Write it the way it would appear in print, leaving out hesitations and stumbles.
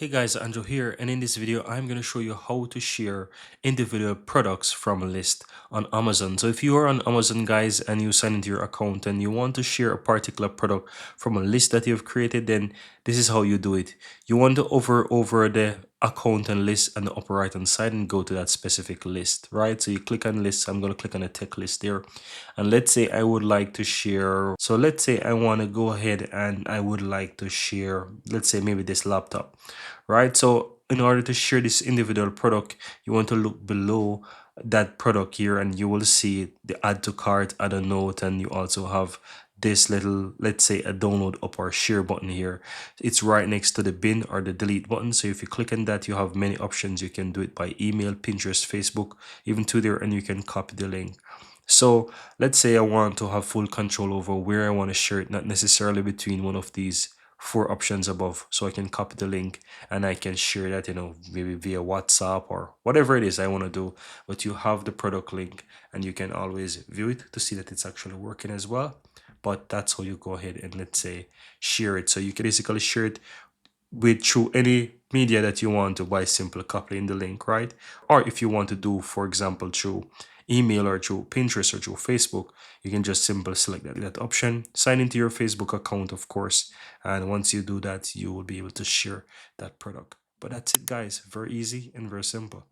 Hey guys, Andrew here, and in this video I'm going to show you how to share individual products from a list on Amazon. So if you are on Amazon guys and you sign into your account and you want to share a particular product from a list that you've created, then this is how you do it. You want to hover over the account and list on the upper right hand side and go to that specific list, right? So you click on list. I'm going to click on the tech list there, and let's say I would like to share. So let's say I want to go ahead and I would like to share, let's say maybe this laptop, right? So in order to share this individual product, you want to look below that product here and you will see the add to cart, add a note, and you also have this little, let's say, a download up or share button here. It's right next to the bin or the delete button. So if you click on that, you have many options. You can do it by email, Pinterest, Facebook, even Twitter, and you can copy the link. So let's say I want to have full control over where I want to share it, not necessarily between one of these four options above. So I can copy the link and I can share that, maybe via WhatsApp or whatever it is I want to do. But you have the product link and you can always view it to see that it's actually working as well. But that's how you go ahead and, let's say, share it. So you can basically share it with through any media that you want to by simply copying the link, right? Or if you want to do, for example, through email or through Pinterest or through Facebook, you can just simply select that option, sign into your Facebook account, of course, and once you do that, you will be able to share that product. But that's it, guys. Very easy and very simple.